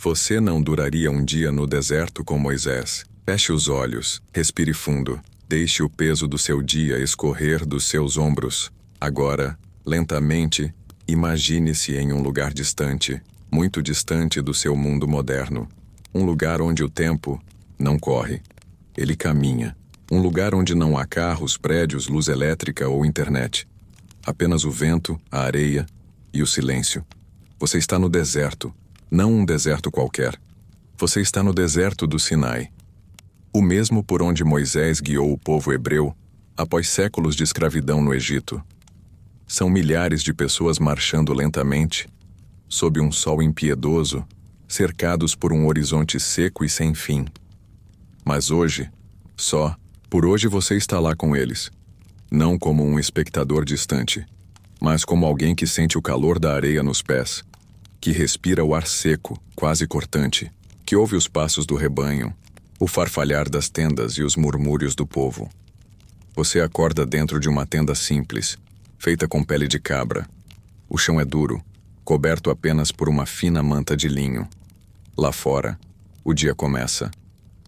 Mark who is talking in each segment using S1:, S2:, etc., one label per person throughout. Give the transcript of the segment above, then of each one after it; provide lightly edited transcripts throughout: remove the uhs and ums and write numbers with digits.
S1: Você não duraria um dia no deserto com Moisés. Feche os olhos, respire fundo. Deixe o peso do seu dia escorrer dos seus ombros. Agora, lentamente, imagine-se em um lugar distante, muito distante do seu mundo moderno. Um lugar onde o tempo não corre. Ele caminha. Um lugar onde não há carros, prédios, luz elétrica ou internet. Apenas o vento, a areia e o silêncio. Você está no deserto, não um deserto qualquer. Você está no deserto do Sinai. O mesmo por onde Moisés guiou o povo hebreu após séculos de escravidão no Egito. São milhares de pessoas marchando lentamente, sob um sol impiedoso, cercados por um horizonte seco e sem fim. Mas hoje, por hoje você está lá com eles. Não como um espectador distante, mas como alguém que sente o calor da areia nos pés, que respira o ar seco, quase cortante, que ouve os passos do rebanho, o farfalhar das tendas e os murmúrios do povo. Você acorda dentro de uma tenda simples, feita com pele de cabra. O chão é duro, coberto apenas por uma fina manta de linho. Lá fora, o dia começa,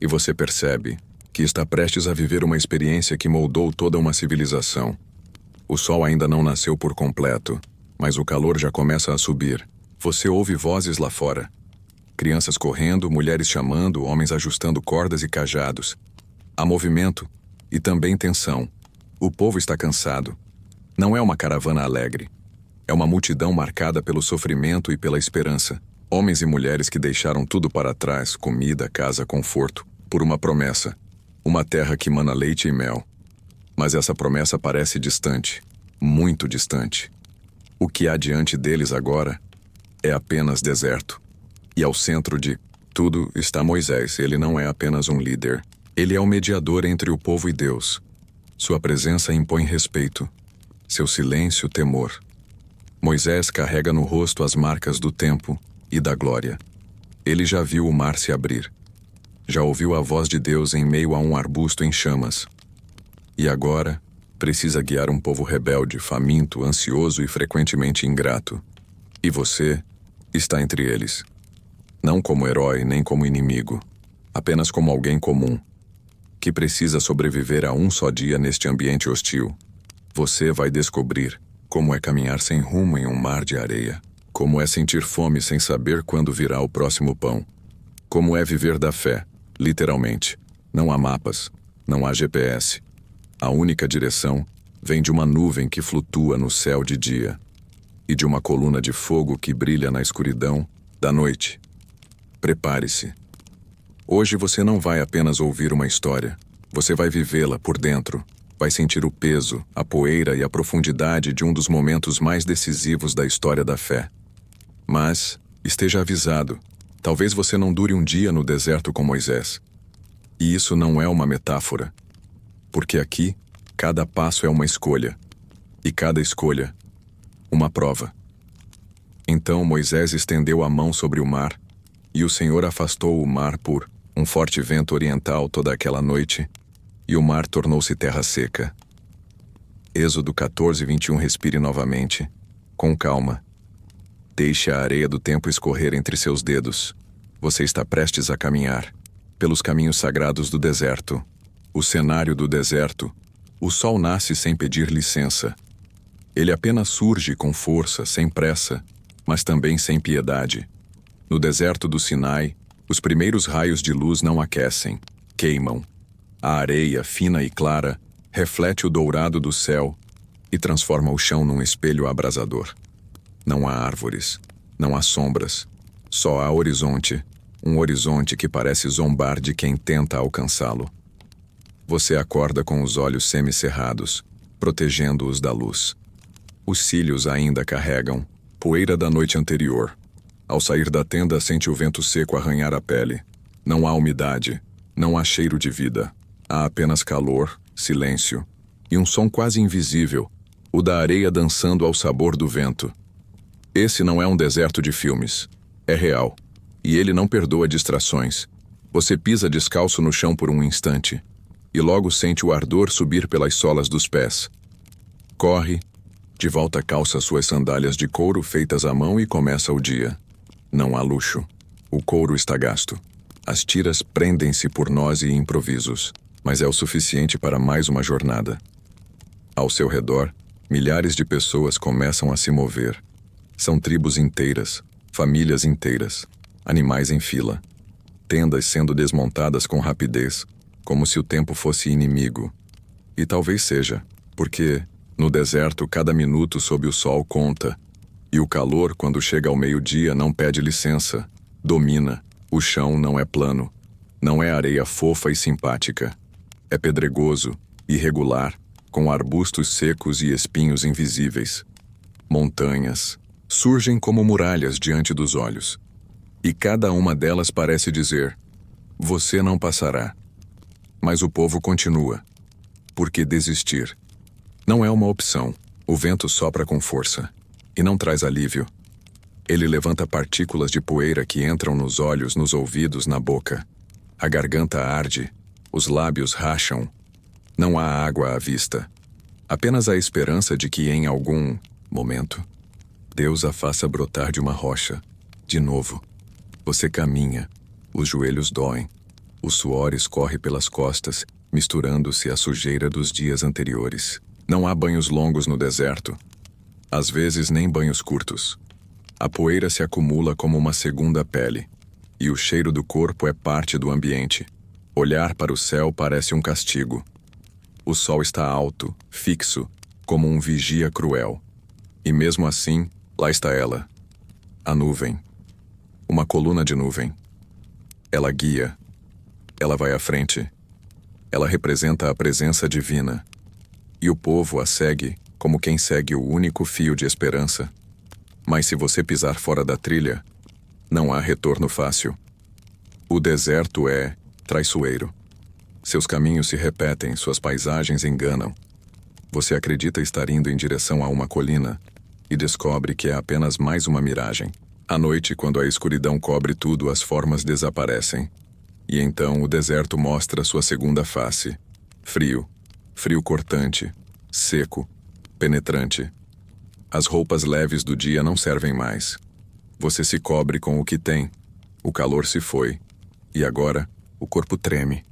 S1: e você percebe que está prestes a viver uma experiência que moldou toda uma civilização. O sol ainda não nasceu por completo, mas o calor já começa a subir. Você ouve vozes lá fora. Crianças correndo, mulheres chamando, homens ajustando cordas e cajados. Há movimento e também tensão. O povo está cansado. Não é uma caravana alegre. É uma multidão marcada pelo sofrimento e pela esperança. Homens e mulheres que deixaram tudo para trás, comida, casa, conforto, por uma promessa. Uma terra que mana leite e mel. Mas essa promessa parece distante, muito distante. O que há diante deles agora é apenas deserto. E ao centro de tudo está Moisés. Ele não é apenas um líder. Ele é o mediador entre o povo e Deus. Sua presença impõe respeito. Seu silêncio, temor. Moisés carrega no rosto as marcas do tempo e da glória. Ele já viu o mar se abrir. Já ouviu a voz de Deus em meio a um arbusto em chamas. E agora, precisa guiar um povo rebelde, faminto, ansioso e frequentemente ingrato. E você está entre eles. Não como herói nem como inimigo, apenas como alguém comum, que precisa sobreviver a um só dia neste ambiente hostil. Você vai descobrir como é caminhar sem rumo em um mar de areia, como é sentir fome sem saber quando virá o próximo pão, como é viver da fé, literalmente. Não há mapas, não há GPS. A única direção vem de uma nuvem que flutua no céu de dia e de uma coluna de fogo que brilha na escuridão da noite. Prepare-se. Hoje você não vai apenas ouvir uma história. Você vai vivê-la por dentro. Vai sentir o peso, a poeira e a profundidade de um dos momentos mais decisivos da história da fé. Mas, esteja avisado, talvez você não dure um dia no deserto com Moisés. E isso não é uma metáfora. Porque aqui, cada passo é uma escolha. E cada escolha, uma prova. Então Moisés estendeu a mão sobre o mar, e o Senhor afastou o mar por um forte vento oriental toda aquela noite, e o mar tornou-se terra seca. Êxodo 14:21. Respire novamente, com calma. Deixe a areia do tempo escorrer entre seus dedos. Você está prestes a caminhar pelos caminhos sagrados do deserto. O cenário do deserto. O sol nasce sem pedir licença. Ele apenas surge com força, sem pressa, mas também sem piedade. No deserto do Sinai, os primeiros raios de luz não aquecem, queimam. A areia, fina e clara, reflete o dourado do céu e transforma o chão num espelho abrasador. Não há árvores, não há sombras, só há horizonte, um horizonte que parece zombar de quem tenta alcançá-lo. Você acorda com os olhos semicerrados, protegendo-os da luz. Os cílios ainda carregam poeira da noite anterior. Ao sair da tenda, sente o vento seco arranhar a pele. Não há umidade, não há cheiro de vida. Há apenas calor, silêncio e um som quase invisível, o da areia dançando ao sabor do vento. Esse não é um deserto de filmes. É real. E ele não perdoa distrações. Você pisa descalço no chão por um instante e logo sente o ardor subir pelas solas dos pés. Corre, de volta calça suas sandálias de couro feitas à mão e começa o dia. Não há luxo. O couro está gasto. As tiras prendem-se por nós e improvisos, mas é o suficiente para mais uma jornada. Ao seu redor, milhares de pessoas começam a se mover. São tribos inteiras, famílias inteiras, animais em fila. Tendas sendo desmontadas com rapidez, como se o tempo fosse inimigo. E talvez seja, porque, no deserto, cada minuto sob o sol conta, e o calor, quando chega ao meio-dia, não pede licença, domina. O chão não é plano, não é areia fofa e simpática. É pedregoso, irregular, com arbustos secos e espinhos invisíveis. Montanhas surgem como muralhas diante dos olhos, e cada uma delas parece dizer: você não passará. Mas o povo continua. Porque desistir não é uma opção. O vento sopra com força e não traz alívio. Ele levanta partículas de poeira que entram nos olhos, nos ouvidos, na boca. A garganta arde, os lábios racham. Não há água à vista. Apenas a esperança de que em algum momento Deus a faça brotar de uma rocha. De novo. Você caminha, os joelhos doem, o suor escorre pelas costas, misturando-se à sujeira dos dias anteriores. Não há banhos longos no deserto. Às vezes nem banhos curtos. A poeira se acumula como uma segunda pele, e o cheiro do corpo é parte do ambiente. Olhar para o céu parece um castigo. O sol está alto, fixo, como um vigia cruel. E mesmo assim, lá está ela. A nuvem. Uma coluna de nuvem. Ela guia. Ela vai à frente. Ela representa a presença divina. E o povo a segue como quem segue o único fio de esperança. Mas se você pisar fora da trilha, não há retorno fácil. O deserto é traiçoeiro. Seus caminhos se repetem, suas paisagens enganam. Você acredita estar indo em direção a uma colina e descobre que é apenas mais uma miragem. À noite, quando a escuridão cobre tudo, as formas desaparecem. E então o deserto mostra sua segunda face. Frio. Frio cortante. Seco. Penetrante. As roupas leves do dia não servem mais. Você se cobre com o que tem. O calor se foi. E agora, o corpo treme.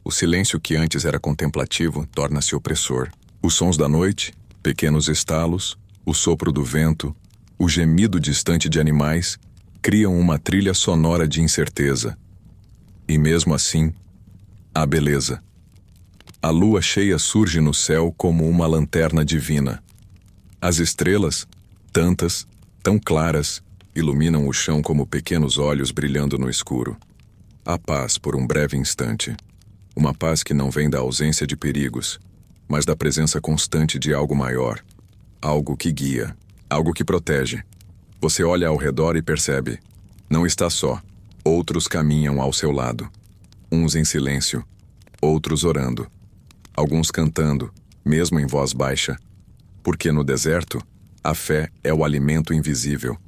S1: O silêncio que antes era contemplativo torna-se opressor. Os sons da noite, pequenos estalos, o sopro do vento, o gemido distante de animais, criam uma trilha sonora de incerteza. E mesmo assim, há beleza. A lua cheia surge no céu como uma lanterna divina. As estrelas, tantas, tão claras, iluminam o chão como pequenos olhos brilhando no escuro. Há paz por um breve instante. Uma paz que não vem da ausência de perigos, mas da presença constante de algo maior. Algo que guia, algo que protege. Você olha ao redor e percebe. Não está só. Outros caminham ao seu lado. Uns em silêncio, outros orando. Alguns cantando, mesmo em voz baixa. Porque no deserto, a fé é o alimento invisível.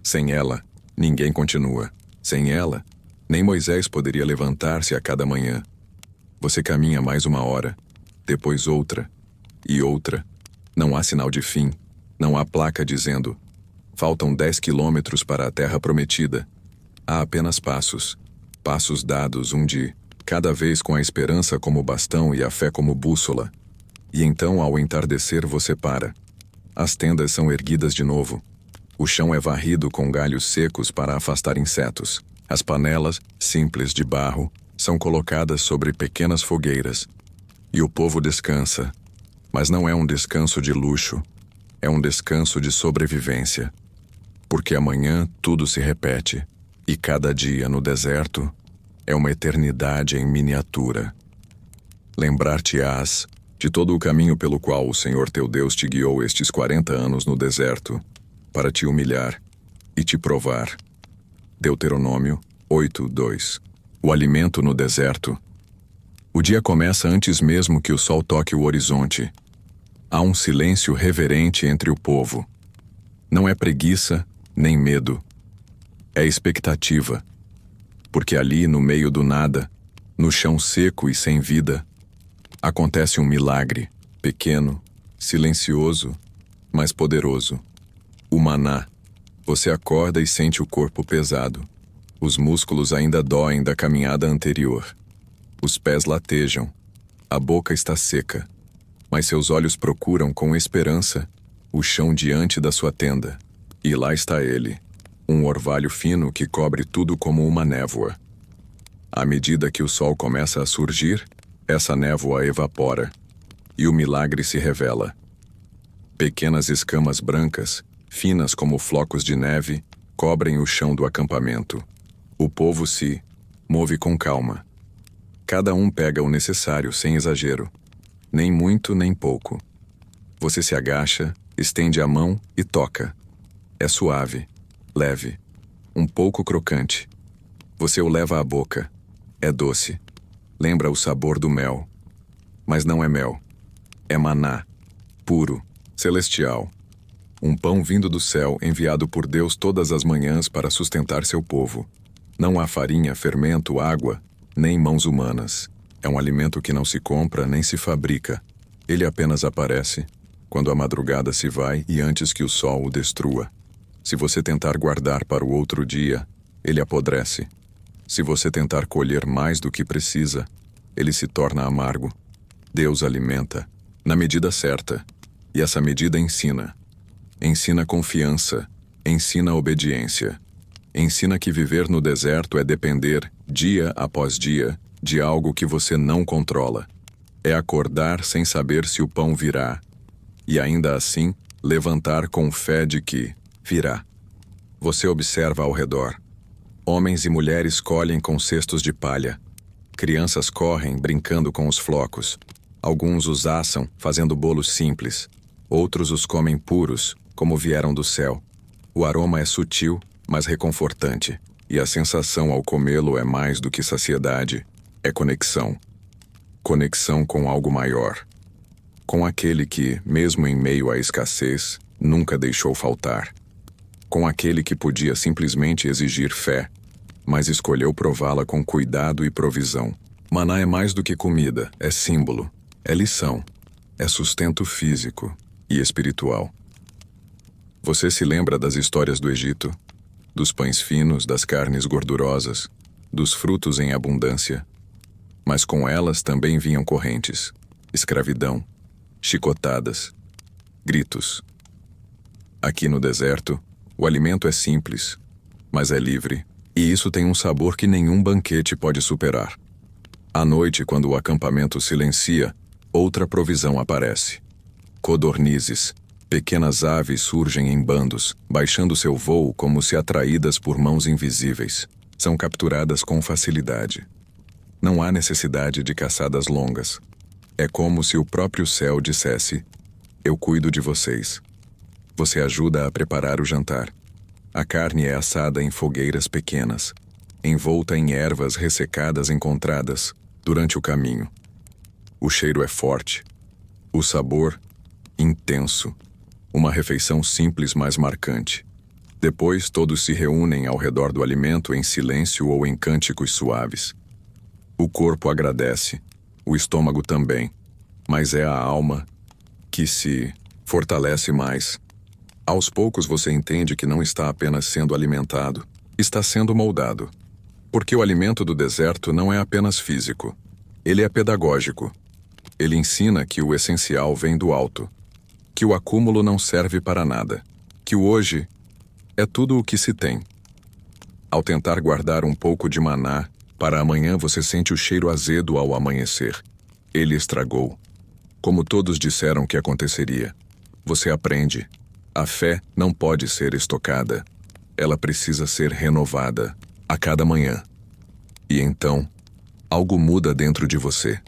S1: Sem ela, ninguém continua. Sem ela, nem Moisés poderia levantar-se a cada manhã. Você caminha mais uma hora, depois outra, e outra. Não há sinal de fim, não há placa dizendo: faltam 10 quilômetros para a terra prometida. Há apenas passos, passos dados um de cada vez com a esperança como bastão e a fé como bússola. E então, ao entardecer, você para. As tendas são erguidas de novo. O chão é varrido com galhos secos para afastar insetos. As panelas, simples de barro, são colocadas sobre pequenas fogueiras. E o povo descansa. Mas não é um descanso de luxo. É um descanso de sobrevivência. Porque amanhã tudo se repete. E cada dia no deserto é uma eternidade em miniatura. Lembrar-te-ás de todo o caminho pelo qual o Senhor teu Deus te guiou estes 40 anos no deserto, para te humilhar e te provar. Deuteronômio 8:2. O alimento no deserto. O dia começa antes mesmo que o sol toque o horizonte. Há um silêncio reverente entre o povo. Não é preguiça, nem medo. É expectativa. Porque ali, no meio do nada, no chão seco e sem vida, acontece um milagre, pequeno, silencioso, mas poderoso. O maná. Você acorda e sente o corpo pesado. Os músculos ainda doem da caminhada anterior. Os pés latejam. A boca está seca. Mas seus olhos procuram com esperança o chão diante da sua tenda. E lá está ele, um orvalho fino que cobre tudo como uma névoa. À medida que o sol começa a surgir, essa névoa evapora, e o milagre se revela. Pequenas escamas brancas, finas como flocos de neve, cobrem o chão do acampamento. O povo se move com calma. Cada um pega o necessário sem exagero, nem muito nem pouco. Você se agacha, estende a mão e toca. É suave, leve, um pouco crocante. Você o leva à boca. É doce. Lembra o sabor do mel. Mas não é mel. É maná. Puro, celestial. Um pão vindo do céu enviado por Deus todas as manhãs para sustentar seu povo. Não há farinha, fermento, água, nem mãos humanas. É um alimento que não se compra nem se fabrica. Ele apenas aparece quando a madrugada se vai e antes que o sol o destrua. Se você tentar guardar para o outro dia, ele apodrece. Se você tentar colher mais do que precisa, ele se torna amargo. Deus alimenta, na medida certa, e essa medida ensina. Ensina confiança, ensina obediência. Ensina que viver no deserto é depender, dia após dia, de algo que você não controla. É acordar sem saber se o pão virá, e ainda assim, levantar com fé de que virá. Você observa ao redor. Homens e mulheres colhem com cestos de palha. Crianças correm, brincando com os flocos. Alguns os assam, fazendo bolos simples. Outros os comem puros, como vieram do céu. O aroma é sutil, mas reconfortante. E a sensação ao comê-lo é mais do que saciedade. É conexão. Conexão com algo maior. Com aquele que, mesmo em meio à escassez, nunca deixou faltar. Com aquele que podia simplesmente exigir fé, mas escolheu prová-la com cuidado e provisão. Maná é mais do que comida, é símbolo, é lição, é sustento físico e espiritual. Você se lembra das histórias do Egito? Dos pães finos, das carnes gordurosas, dos frutos em abundância. Mas com elas também vinham correntes, escravidão, chicotadas, gritos. Aqui no deserto, o alimento é simples, mas é livre, e isso tem um sabor que nenhum banquete pode superar. À noite, quando o acampamento silencia, outra provisão aparece. Codornizes, pequenas aves surgem em bandos, baixando seu voo como se atraídas por mãos invisíveis. São capturadas com facilidade. Não há necessidade de caçadas longas. É como se o próprio céu dissesse: eu cuido de vocês. Você ajuda a preparar o jantar. A carne é assada em fogueiras pequenas, envolta em ervas ressecadas encontradas durante o caminho. O cheiro é forte. O sabor, intenso. Uma refeição simples, mas marcante. Depois, todos se reúnem ao redor do alimento em silêncio ou em cânticos suaves. O corpo agradece, o estômago também, mas é a alma que se fortalece mais. Aos poucos você entende que não está apenas sendo alimentado, está sendo moldado. Porque o alimento do deserto não é apenas físico, ele é pedagógico. Ele ensina que o essencial vem do alto, que o acúmulo não serve para nada, que o hoje é tudo o que se tem. Ao tentar guardar um pouco de maná, para amanhã você sente o cheiro azedo ao amanhecer. Ele estragou. Como todos disseram que aconteceria. Você aprende. A fé não pode ser estocada. Ela precisa ser renovada a cada manhã. E então, algo muda dentro de você.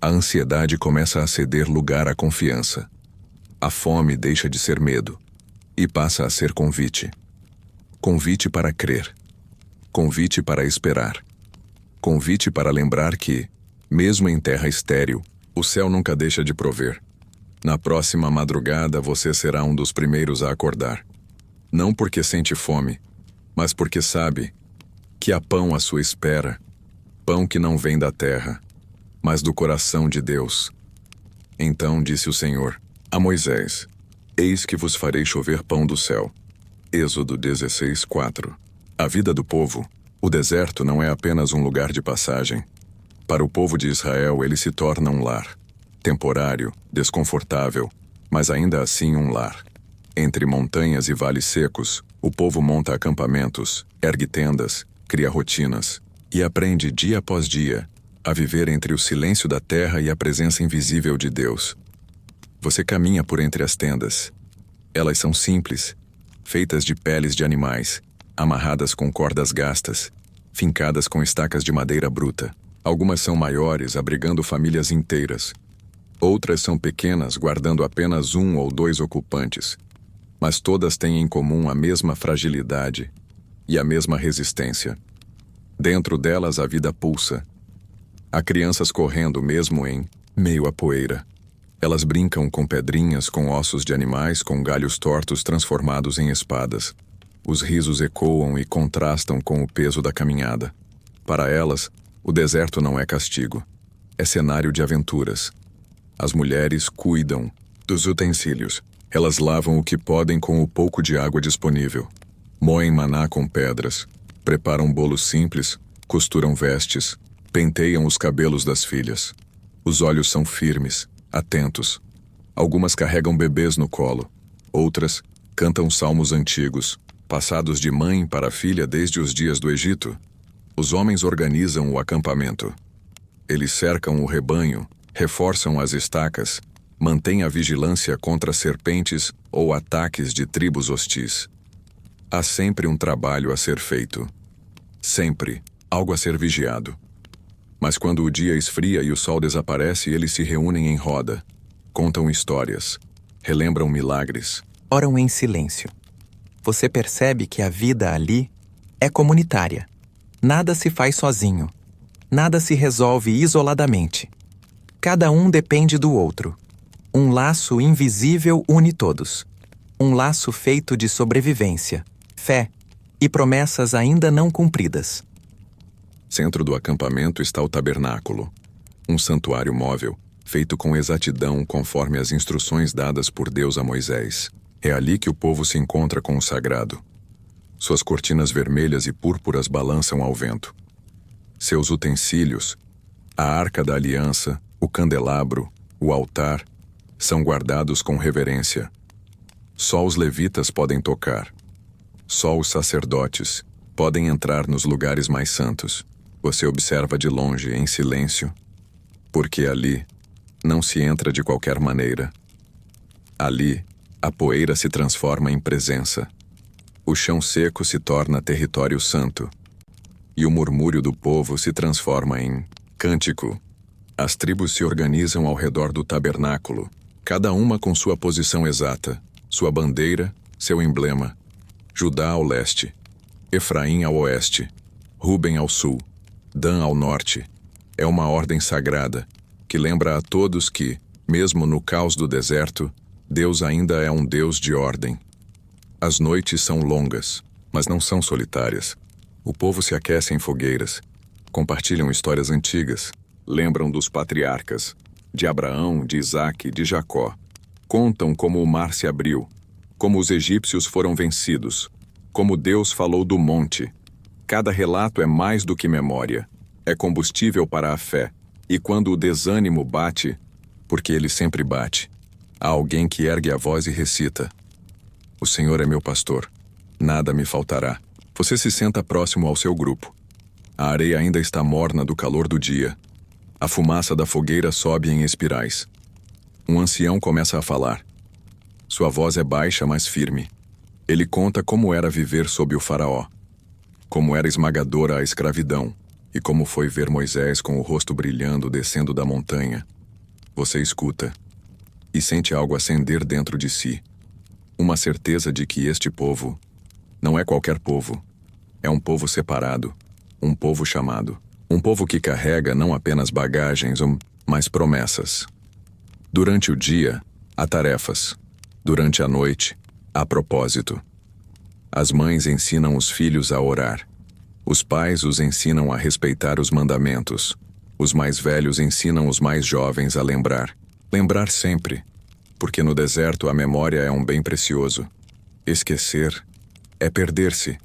S1: A ansiedade começa a ceder lugar à confiança. A fome deixa de ser medo e passa a ser convite. Convite para crer. Convite para esperar. Convite para lembrar que, mesmo em terra estéril, o céu nunca deixa de prover. Na próxima madrugada você será um dos primeiros a acordar. Não porque sente fome, mas porque sabe que há pão à sua espera, pão que não vem da terra, mas do coração de Deus. Então disse o Senhor a Moisés: eis que vos farei chover pão do céu. Êxodo 16:4. A vida do povo, o deserto não é apenas um lugar de passagem. Para o povo de Israel, ele se torna um lar. Temporário, desconfortável, mas ainda assim um lar. Entre montanhas e vales secos, o povo monta acampamentos, ergue tendas, cria rotinas e aprende dia após dia a viver entre o silêncio da terra e a presença invisível de Deus. Você caminha por entre as tendas. Elas são simples, feitas de peles de animais, amarradas com cordas gastas, fincadas com estacas de madeira bruta. Algumas são maiores, abrigando famílias inteiras. Outras são pequenas, guardando apenas 1 ou 2 ocupantes. Mas todas têm em comum a mesma fragilidade e a mesma resistência. Dentro delas a vida pulsa. Há crianças correndo mesmo em meio à poeira. Elas brincam com pedrinhas, com ossos de animais, com galhos tortos transformados em espadas. Os risos ecoam e contrastam com o peso da caminhada. Para elas, o deserto não é castigo. É cenário de aventuras. As mulheres cuidam dos utensílios. Elas lavam o que podem com o pouco de água disponível. Moem maná com pedras. Preparam bolos simples. Costuram vestes. Penteiam os cabelos das filhas. Os olhos são firmes, atentos. Algumas carregam bebês no colo. Outras cantam salmos antigos, passados de mãe para filha desde os dias do Egito. Os homens organizam o acampamento. Eles cercam o rebanho, reforçam as estacas, mantêm a vigilância contra serpentes ou ataques de tribos hostis. Há sempre um trabalho a ser feito. Sempre algo a ser vigiado. Mas quando o dia esfria e o sol desaparece, eles se reúnem em roda, contam histórias, relembram milagres.
S2: Oram em silêncio. Você percebe que a vida ali é comunitária. Nada se faz sozinho. Nada se resolve isoladamente. Cada um depende do outro. Um laço invisível une todos. Um laço feito de sobrevivência, fé e promessas ainda não cumpridas.
S1: Centro do acampamento está o tabernáculo, um santuário móvel, feito com exatidão conforme as instruções dadas por Deus a Moisés. É ali que o povo se encontra com o sagrado. Suas cortinas vermelhas e púrpuras balançam ao vento. Seus utensílios, a arca da aliança, o candelabro, o altar, são guardados com reverência. Só os levitas podem tocar. Só os sacerdotes podem entrar nos lugares mais santos. Você observa de longe, em silêncio, porque ali não se entra de qualquer maneira. Ali, a poeira se transforma em presença. O chão seco se torna território santo. E o murmúrio do povo se transforma em cântico. As tribos se organizam ao redor do tabernáculo, cada uma com sua posição exata, sua bandeira, seu emblema. Judá ao leste, Efraim ao oeste, Ruben ao sul, Dan ao norte. É uma ordem sagrada que lembra a todos que, mesmo no caos do deserto, Deus ainda é um Deus de ordem. As noites são longas, mas não são solitárias. O povo se aquece em fogueiras, compartilham histórias antigas, lembram dos patriarcas, de Abraão, de Isaque, de Jacó. Contam como o mar se abriu, como os egípcios foram vencidos, como Deus falou do monte. Cada relato é mais do que memória, é combustível para a fé. E quando o desânimo bate, porque ele sempre bate, há alguém que ergue a voz e recita: O Senhor é meu pastor, nada me faltará. Você se senta próximo ao seu grupo. A areia ainda está morna do calor do dia. A fumaça da fogueira sobe em espirais. Um ancião começa a falar. Sua voz é baixa, mas firme. Ele conta como era viver sob o faraó, como era esmagadora a escravidão, e como foi ver Moisés com o rosto brilhando descendo da montanha. Você escuta e sente algo acender dentro de si. Uma certeza de que este povo não é qualquer povo. É um povo separado, um povo chamado. Um povo que carrega não apenas bagagens, mas promessas. Durante o dia, há tarefas. Durante a noite, há propósito. As mães ensinam os filhos a orar. Os pais os ensinam a respeitar os mandamentos. Os mais velhos ensinam os mais jovens a lembrar. Lembrar sempre, porque no deserto a memória é um bem precioso. Esquecer é perder-se.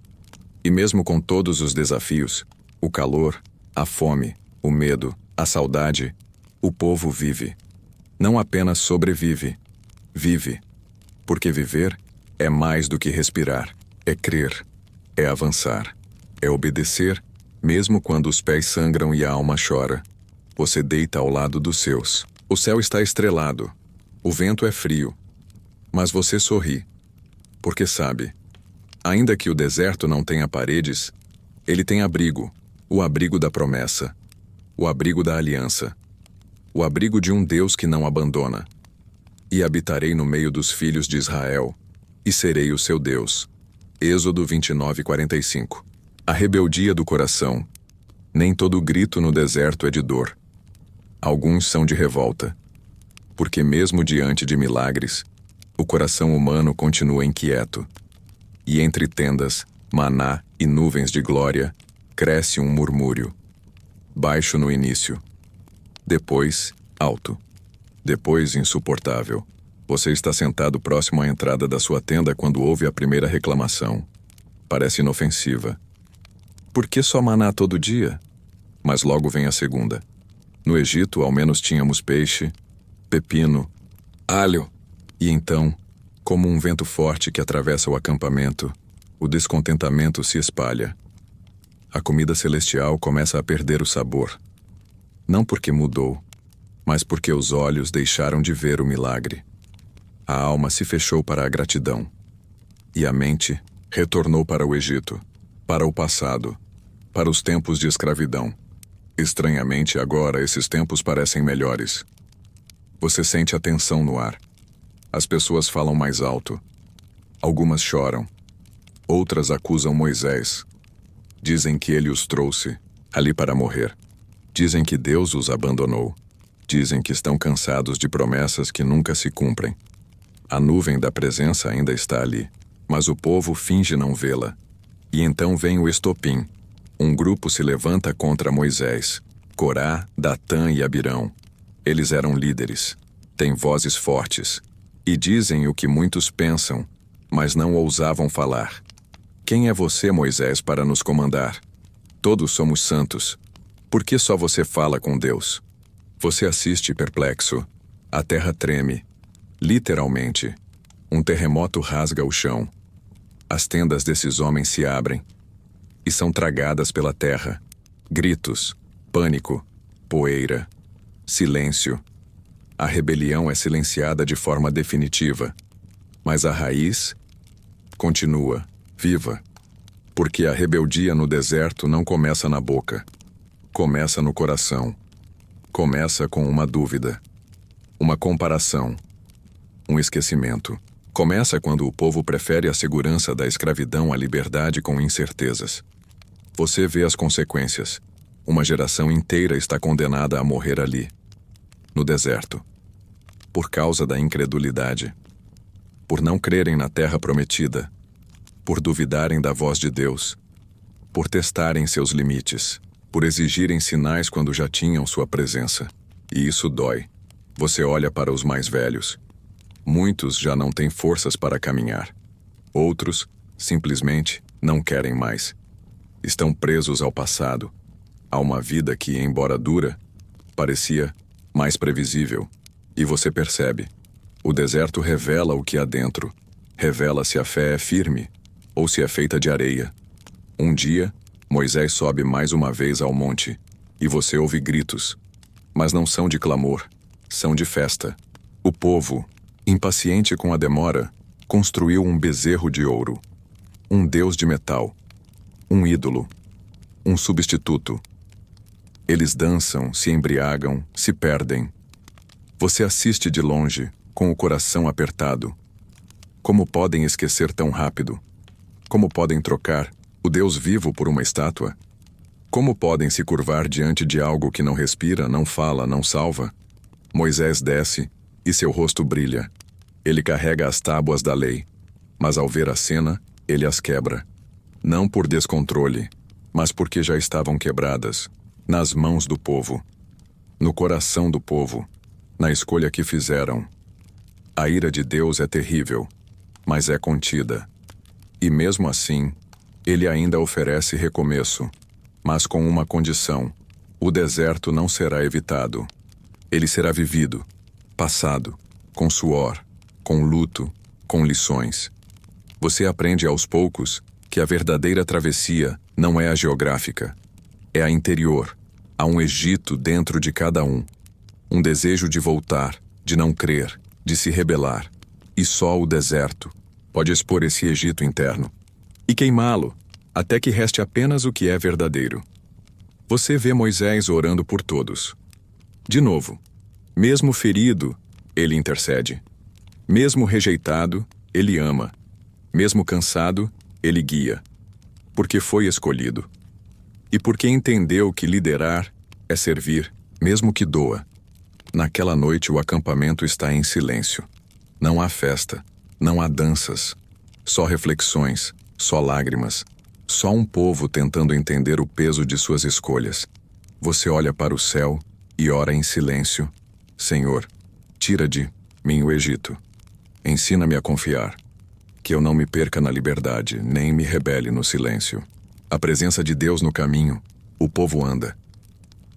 S1: E mesmo com todos os desafios, o calor, a fome, o medo, a saudade, o povo vive. Não apenas sobrevive, vive. Porque viver é mais do que respirar, é crer, é avançar, é obedecer, mesmo quando os pés sangram e a alma chora. Você deita ao lado dos seus. O céu está estrelado, o vento é frio, mas você sorri, porque sabe, ainda que o deserto não tenha paredes, ele tem abrigo, o abrigo da promessa, o abrigo da aliança, o abrigo de um Deus que não abandona. E habitarei no meio dos filhos de Israel, e serei o seu Deus. Êxodo 29:45. A rebeldia do coração. Nem todo grito no deserto é de dor. Alguns são de revolta. Porque mesmo diante de milagres, o coração humano continua inquieto. E entre tendas, maná e nuvens de glória, cresce um murmúrio. Baixo no início. Depois, alto. Depois, insuportável. Você está sentado próximo à entrada da sua tenda quando ouve a primeira reclamação. Parece inofensiva. Por que só maná todo dia? Mas logo vem a segunda. No Egito, ao menos tínhamos peixe, pepino, alho. E então, como um vento forte que atravessa o acampamento, o descontentamento se espalha. A comida celestial começa a perder o sabor. Não porque mudou, mas porque os olhos deixaram de ver o milagre. A alma se fechou para a gratidão. E a mente retornou para o Egito, para o passado, para os tempos de escravidão. Estranhamente, agora, esses tempos parecem melhores. Você sente a tensão no ar. As pessoas falam mais alto. Algumas choram. Outras acusam Moisés. Dizem que ele os trouxe ali para morrer. Dizem que Deus os abandonou. Dizem que estão cansados de promessas que nunca se cumprem. A nuvem da presença ainda está ali, mas o povo finge não vê-la. E então vem o estopim. Um grupo se levanta contra Moisés, Corá, Datã e Abirão. Eles eram líderes, têm vozes fortes, e dizem o que muitos pensam, mas não ousavam falar. Quem é você, Moisés, para nos comandar? Todos somos santos. Por que só você fala com Deus? Você assiste perplexo. A terra treme. Literalmente. Um terremoto rasga o chão. As tendas desses homens se abrem e são tragadas pela terra. Gritos, pânico, poeira, silêncio. A rebelião é silenciada de forma definitiva, mas a raiz continua, viva. Porque a rebeldia no deserto não começa na boca, começa no coração. Começa com uma dúvida, uma comparação, um esquecimento. Começa quando o povo prefere a segurança da escravidão à liberdade com incertezas. Você vê as consequências. Uma geração inteira está condenada a morrer ali, no deserto, por causa da incredulidade, por não crerem na terra prometida, por duvidarem da voz de Deus, por testarem seus limites, por exigirem sinais quando já tinham sua presença. E isso dói. Você olha para os mais velhos. Muitos já não têm forças para caminhar. Outros, simplesmente, não querem mais. Estão presos ao passado, a uma vida que, embora dura, parecia mais previsível. E você percebe. O deserto revela o que há dentro. Revela se a fé é firme ou se é feita de areia. Um dia, Moisés sobe mais uma vez ao monte, e você ouve gritos. Mas não são de clamor, são de festa. O povo, impaciente com a demora, construiu um bezerro de ouro, um deus de metal, um ídolo, um substituto. Eles dançam, se embriagam, se perdem. Você assiste de longe, com o coração apertado. Como podem esquecer tão rápido? Como podem trocar o Deus vivo por uma estátua? Como podem se curvar diante de algo que não respira, não fala, não salva? Moisés desce e seu rosto brilha. Ele carrega as tábuas da lei, mas ao ver a cena, ele as quebra. Não por descontrole, mas porque já estavam quebradas, nas mãos do povo, no coração do povo, na escolha que fizeram. A ira de Deus é terrível, mas é contida. E mesmo assim, Ele ainda oferece recomeço, mas com uma condição: o deserto não será evitado. Ele será vivido, passado, com suor, com luto, com lições. Você aprende aos poucos que a verdadeira travessia não é a geográfica, é a interior. Há um Egito dentro de cada um. Um desejo de voltar, de não crer, de se rebelar. E só o deserto pode expor esse Egito interno e queimá-lo, até que reste apenas o que é verdadeiro. Você vê Moisés orando por todos. De novo, mesmo ferido, ele intercede. Mesmo rejeitado, ele ama. Mesmo cansado, ele guia. Porque foi escolhido. E porque entendeu que liderar é servir, mesmo que doa. Naquela noite o acampamento está em silêncio. Não há festa, não há danças. Só reflexões, só lágrimas. Só um povo tentando entender o peso de suas escolhas. Você olha para o céu e ora em silêncio. Senhor, tira de mim o Egito. Ensina-me a confiar. Que eu não me perca na liberdade, nem me rebele no silêncio. A presença de Deus no caminho, o povo anda.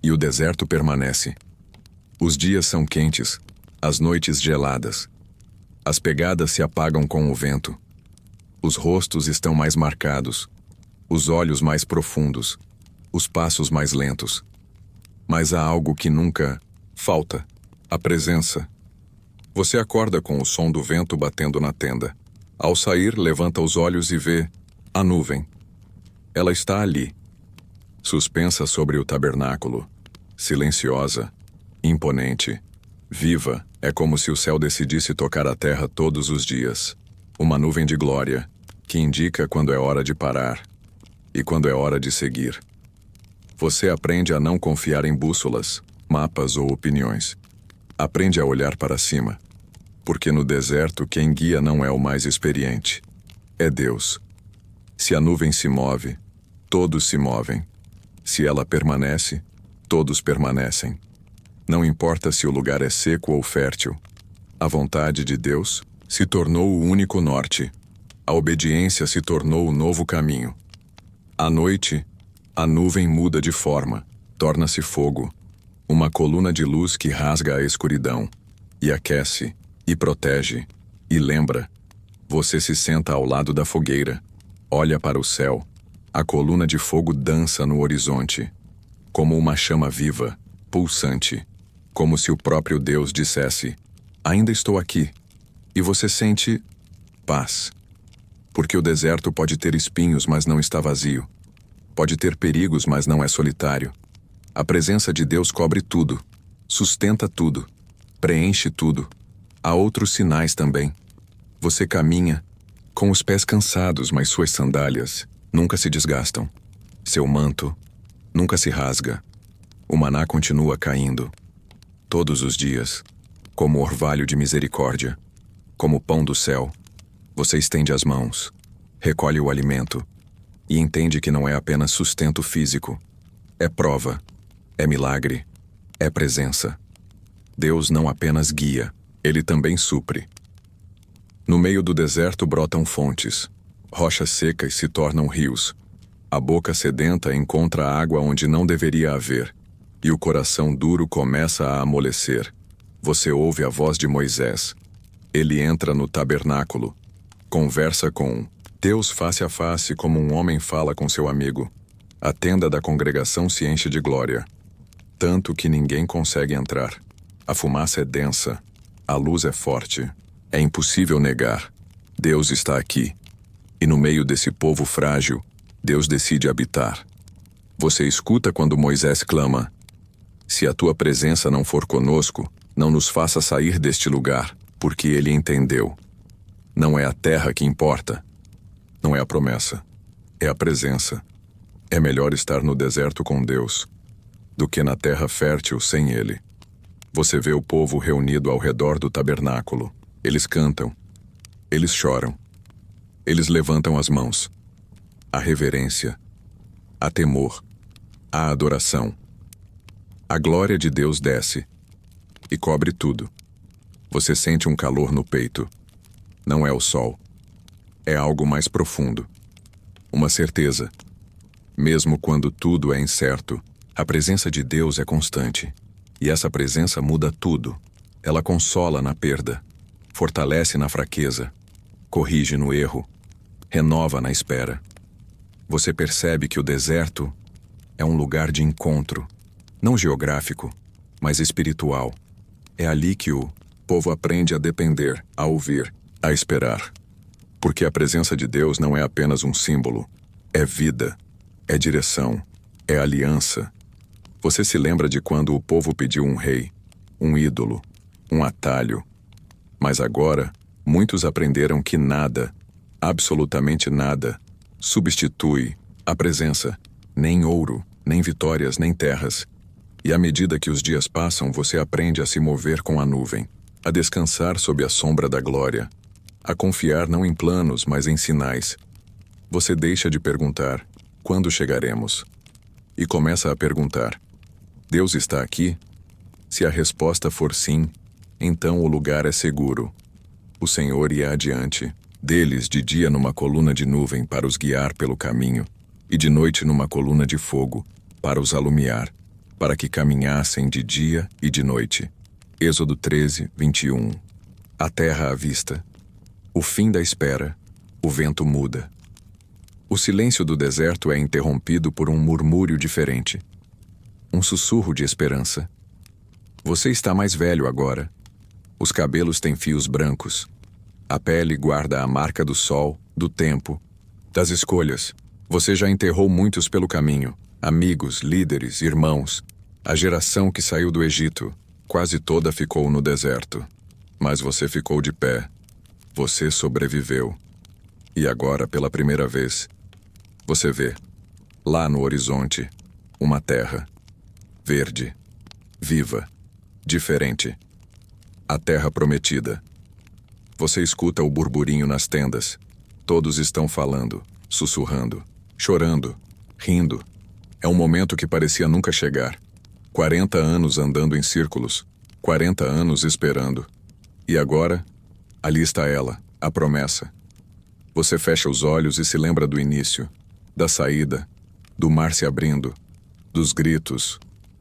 S1: E o deserto permanece. Os dias são quentes, as noites geladas. As pegadas se apagam com o vento. Os rostos estão mais marcados, os olhos mais profundos, os passos mais lentos. Mas há algo que nunca falta: a presença. Você acorda com o som do vento batendo na tenda. Ao sair, levanta os olhos e vê a nuvem. Ela está ali, suspensa sobre o tabernáculo, silenciosa, imponente, viva. É como se o céu decidisse tocar a terra todos os dias. Uma nuvem de glória, que indica quando é hora de parar e quando é hora de seguir. Você aprende a não confiar em bússolas, mapas ou opiniões. Aprende a olhar para cima. Porque no deserto quem guia não é o mais experiente. É Deus. Se a nuvem se move, todos se movem. Se ela permanece, todos permanecem. Não importa se o lugar é seco ou fértil. A vontade de Deus se tornou o único norte. A obediência se tornou o novo caminho. À noite, a nuvem muda de forma, torna-se fogo, uma coluna de luz que rasga a escuridão, e aquece, e protege, e lembra. Você se senta ao lado da fogueira, olha para o céu, a coluna de fogo dança no horizonte, como uma chama viva, pulsante, como se o próprio Deus dissesse: ainda estou aqui. E você sente paz. Porque o deserto pode ter espinhos, mas não está vazio. Pode ter perigos, mas não é solitário. A presença de Deus cobre tudo, sustenta tudo, preenche tudo. Há outros sinais também. Você caminha, com os pés cansados, mas suas sandálias nunca se desgastam. Seu manto nunca se rasga. O maná continua caindo. Todos os dias, como orvalho de misericórdia, como pão do céu. Você estende as mãos, recolhe o alimento e entende que não é apenas sustento físico. É prova, é milagre, é presença. Deus não apenas guia, Ele também supre. No meio do deserto brotam fontes. Rochas secas se tornam rios. A boca sedenta encontra água onde não deveria haver. E o coração duro começa a amolecer. Você ouve a voz de Moisés. Ele entra no tabernáculo. Conversa com Deus face a face como um homem fala com seu amigo. A tenda da congregação se enche de glória. Tanto que ninguém consegue entrar. A fumaça é densa. A luz é forte. É impossível negar. Deus está aqui. E no meio desse povo frágil, Deus decide habitar. Você escuta quando Moisés clama: se a tua presença não for conosco, não nos faça sair deste lugar, porque ele entendeu. Não é a terra que importa. Não é a promessa. É a presença. É melhor estar no deserto com Deus do que na terra fértil sem Ele. Você vê o povo reunido ao redor do tabernáculo. Eles cantam. Eles choram. Eles levantam as mãos. A reverência. A temor. A adoração. A glória de Deus desce e cobre tudo. Você sente um calor no peito. Não é o sol. É algo mais profundo. uma certeza. Mesmo quando tudo é incerto, a presença de Deus é constante. E essa presença muda tudo. Ela consola na perda, fortalece na fraqueza, corrige no erro, renova na espera. Você percebe que o deserto é um lugar de encontro, não geográfico, mas espiritual. É ali que o povo aprende a depender, a ouvir, a esperar. Porque a presença de Deus não é apenas um símbolo, é vida, é direção, é aliança. Você se lembra de quando o povo pediu um rei, um ídolo, um atalho. Mas agora, muitos aprenderam que nada, absolutamente nada, substitui a presença, nem ouro, nem vitórias, nem terras. E à medida que os dias passam, você aprende a se mover com a nuvem, a descansar sob a sombra da glória, a confiar não em planos, mas em sinais. Você deixa de perguntar, quando chegaremos? E começa a perguntar, Deus está aqui? Se a resposta for sim, então o lugar é seguro. O Senhor ia adiante, deles de dia numa coluna de nuvem para os guiar pelo caminho, e de noite numa coluna de fogo para os alumiar, para que caminhassem de dia e de noite. Êxodo 13, 21. A terra à vista. O fim da espera. O vento muda. O silêncio do deserto é interrompido por um murmúrio diferente. Um sussurro de esperança. Você está mais velho agora. Os cabelos têm fios brancos. A pele guarda a marca do sol, do tempo, das escolhas. Você já enterrou muitos pelo caminho. Amigos, líderes, irmãos. A geração que saiu do Egito, quase toda ficou no deserto. Mas você ficou de pé. Você sobreviveu. E agora, pela primeira vez, você vê, lá no horizonte, uma terra. Verde. Viva. Diferente. A terra prometida. Você escuta o burburinho nas tendas. Todos estão falando, sussurrando, chorando, rindo. É um momento que parecia nunca chegar. 40 anos andando em círculos, 40 anos esperando. E agora, ali está ela, a promessa. Você fecha os olhos e se lembra do início, da saída, do mar se abrindo, dos gritos,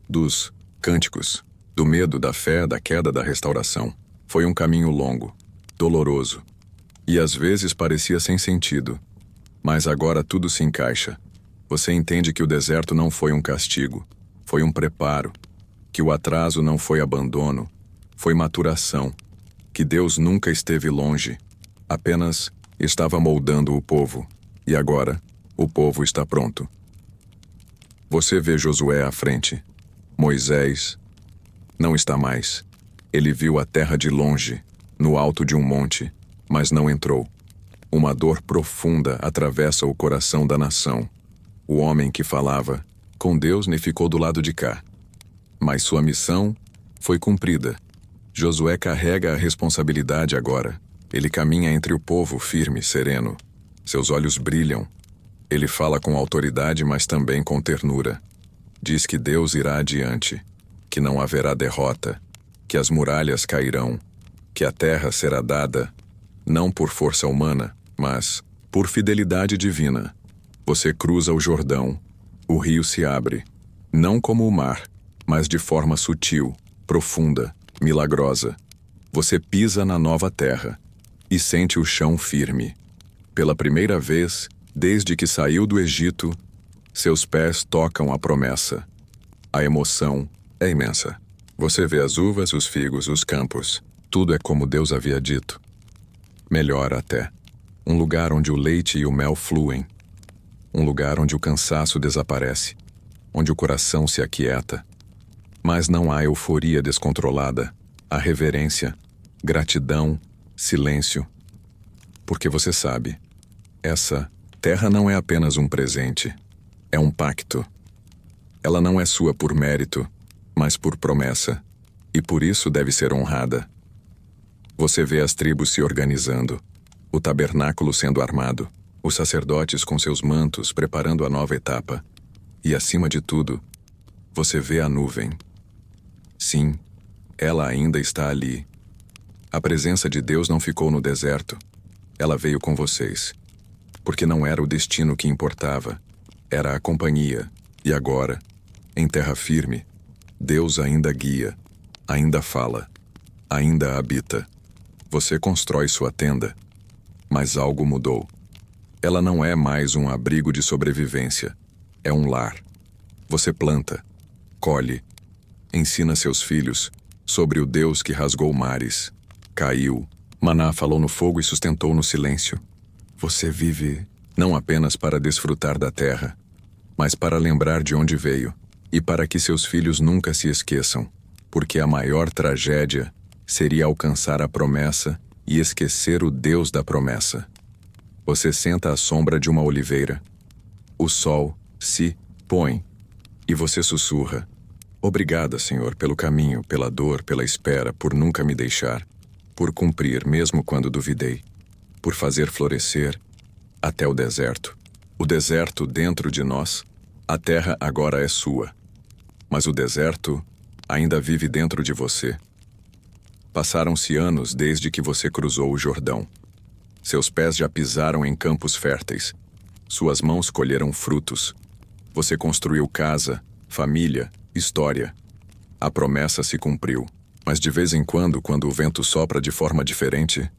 S1: dos cânticos, do medo, da fé, da queda, da restauração. Foi um caminho longo, doloroso, e às vezes parecia sem sentido. Mas agora tudo se encaixa. Você entende que o deserto não foi um castigo, foi um preparo, que o atraso não foi abandono, foi maturação, que Deus nunca esteve longe, apenas estava moldando o povo, e agora o povo está pronto. Você vê Josué à frente. Moisés não está mais. Ele viu a terra de longe, no alto de um monte, mas não entrou. Uma dor profunda atravessa o coração da nação. O homem que falava com Deus nem ficou do lado de cá. Mas sua missão foi cumprida. Josué carrega a responsabilidade agora. Ele caminha entre o povo firme, sereno. Seus olhos brilham. Ele fala com autoridade, mas também com ternura. Diz que Deus irá adiante, que não haverá derrota, que as muralhas cairão, que a terra será dada, não por força humana, mas por fidelidade divina. Você cruza o Jordão, o rio se abre, não como o mar, mas de forma sutil, profunda, milagrosa. Você pisa na nova terra e sente o chão firme. Pela primeira vez, desde que saiu do Egito, seus pés tocam a promessa. A emoção é imensa. Você vê as uvas, os figos, os campos. Tudo é como Deus havia dito. Melhor até. Um lugar onde o leite e o mel fluem. Um lugar onde o cansaço desaparece. Onde o coração se aquieta. Mas não há euforia descontrolada. Há reverência, gratidão, silêncio. Porque você sabe, essa terra não é apenas um presente. É um pacto. Ela não é sua por mérito, mas por promessa. E por isso deve ser honrada. Você vê as tribos se organizando, o tabernáculo sendo armado, os sacerdotes com seus mantos preparando a nova etapa. E acima de tudo, você vê a nuvem. Sim, ela ainda está ali. A presença de Deus não ficou no deserto. Ela veio com vocês. porque não era o destino que importava, era a companhia. E agora, em terra firme, Deus ainda guia, ainda fala, ainda habita. Você constrói sua tenda, mas algo mudou. Ela não é mais um abrigo de sobrevivência, é um lar. Você planta, colhe, ensina seus filhos sobre o Deus que rasgou mares, caiu, maná falou no fogo e sustentou no silêncio. Você vive não apenas para desfrutar da terra, mas para lembrar de onde veio e para que seus filhos nunca se esqueçam, porque a maior tragédia seria alcançar a promessa e esquecer o Deus da promessa. Você senta à sombra de uma oliveira. O sol se põe e você sussurra: Obrigada, Senhor, pelo caminho, pela dor, pela espera, por nunca me deixar, por cumprir mesmo quando duvidei, por fazer florescer até o deserto. O deserto dentro de nós, a terra agora é sua, mas o deserto ainda vive dentro de você. Passaram-se anos desde que você cruzou o Jordão. Seus pés já pisaram em campos férteis. Suas mãos colheram frutos. Você construiu casa, família, história. A promessa se cumpriu, mas de vez em quando o vento sopra de forma diferente,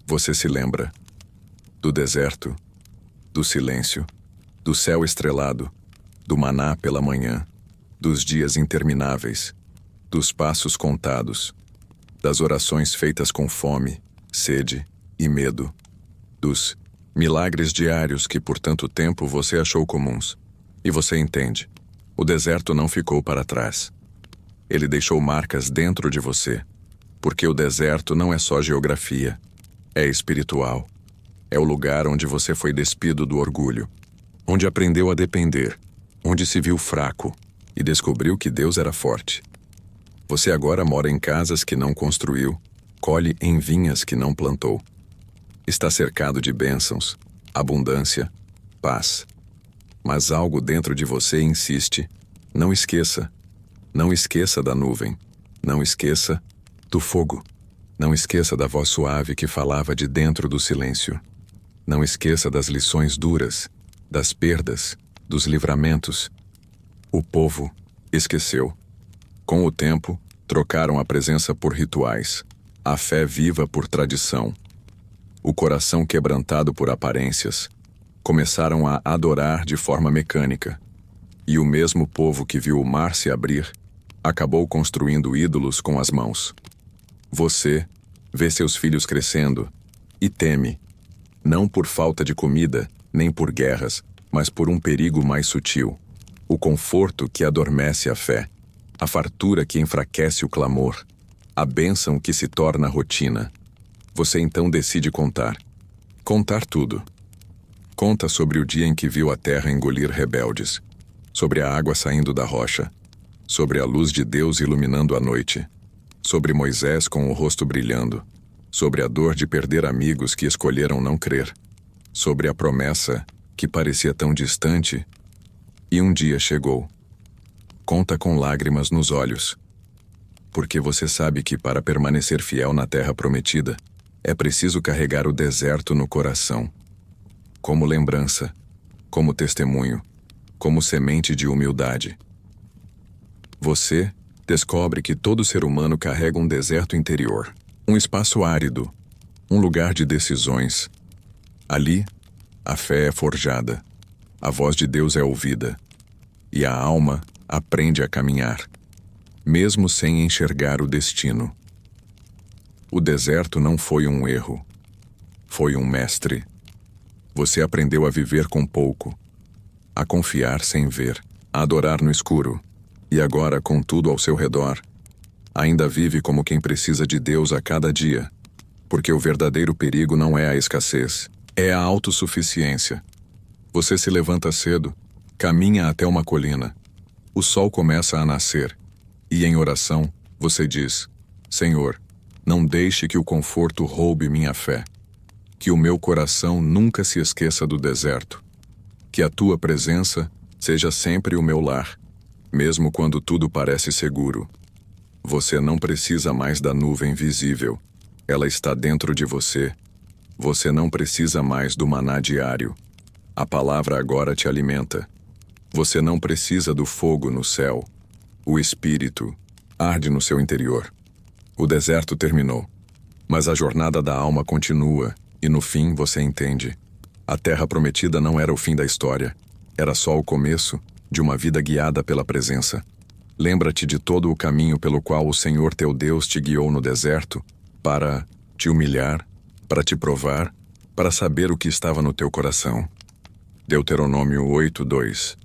S1: você se lembra do deserto, do silêncio, do céu estrelado, do maná pela manhã, dos dias intermináveis, dos passos contados, das orações feitas com fome, sede e medo, dos milagres diários que por tanto tempo você achou comuns. E você entende, o deserto não ficou para trás. Ele deixou marcas dentro de você, porque o deserto não é só geografia, é espiritual. É o lugar onde você foi despido do orgulho, onde aprendeu a depender, onde se viu fraco e descobriu que Deus era forte. Você agora mora em casas que não construiu, colhe em vinhas que não plantou. Está cercado de bênçãos, abundância, paz. Mas algo dentro de você insiste: não esqueça. Não esqueça da nuvem. Não esqueça do fogo. Não esqueça da voz suave que falava de dentro do silêncio. Não esqueça das lições duras, das perdas, dos livramentos. O povo esqueceu. Com o tempo, trocaram a presença por rituais, a fé viva por tradição, o coração quebrantado por aparências. Começaram a adorar de forma mecânica. E o mesmo povo que viu o mar se abrir, acabou construindo ídolos com as mãos. Você vê seus filhos crescendo e teme, não por falta de comida, nem por guerras, mas por um perigo mais sutil. O conforto que adormece a fé, a fartura que enfraquece o clamor, a bênção que se torna rotina. Você então decide contar. Contar tudo. Conta sobre o dia em que viu a terra engolir rebeldes, sobre a água saindo da rocha, sobre a luz de Deus iluminando a noite, sobre Moisés com o rosto brilhando, sobre a dor de perder amigos que escolheram não crer, sobre a promessa que parecia tão distante e um dia chegou. Conta com lágrimas nos olhos, porque você sabe que para permanecer fiel na terra prometida, é preciso carregar o deserto no coração, como lembrança, como testemunho, como semente de humildade. Você descobre que todo ser humano carrega um deserto interior, um espaço árido, um lugar de decisões. Ali, a fé é forjada, a voz de Deus é ouvida, e a alma aprende a caminhar, mesmo sem enxergar o destino. O deserto não foi um erro, foi um mestre. Você aprendeu a viver com pouco, a confiar sem ver, a adorar no escuro, e agora, com tudo ao seu redor, ainda vive como quem precisa de Deus a cada dia, porque o verdadeiro perigo não é a escassez, é a autossuficiência. Você se levanta cedo, caminha até uma colina, o sol começa a nascer, e em oração, você diz: Senhor, não deixe que o conforto roube minha fé, que o meu coração nunca se esqueça do deserto, que a tua presença seja sempre o meu lar, mesmo quando tudo parece seguro. Você não precisa mais da nuvem visível, ela está dentro de você. Você não precisa mais do maná diário, A palavra agora te alimenta. Você não precisa do fogo no céu. O Espírito arde no seu interior. O deserto terminou. Mas a jornada da alma continua, e no fim você entende. A terra prometida não era o fim da história. Era só o começo de uma vida guiada pela presença. Lembra-te de todo o caminho pelo qual o Senhor teu Deus te guiou no deserto, para te humilhar, para te provar, para saber o que estava no teu coração. Deuteronômio 8:2.